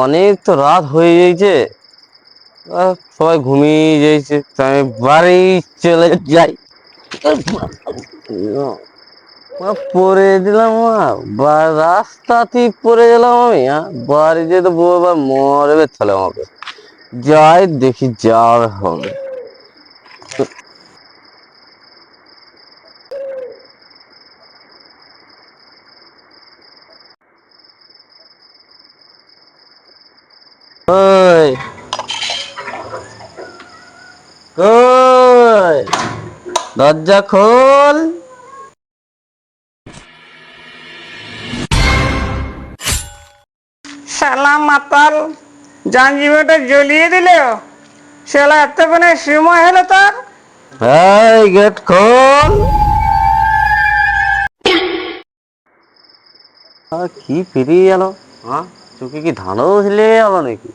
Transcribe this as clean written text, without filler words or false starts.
অনেক তো রাত হয়ে গেছে, সবাই ঘুমিয়ে গেছে, তাই বাড়ি চলে যাই। পড়ে দিলাম, রাস্তাতেই পড়ে গেলাম আমি। বাড়ি যেতে বউ এবার মরবে তাহলে আমাকে। যাই দেখি যা হবে। ওই ওই, দরজা খোল। শালা মাতাল, জাঞ্জিবাটা জ্বলিয়ে দিল। শালা এতক্ষণে সময় হলো তোর? এই গেট খোল। কি পেরিয়ে গেল? চোখে কি ধানও ছিলে গেল নাকি?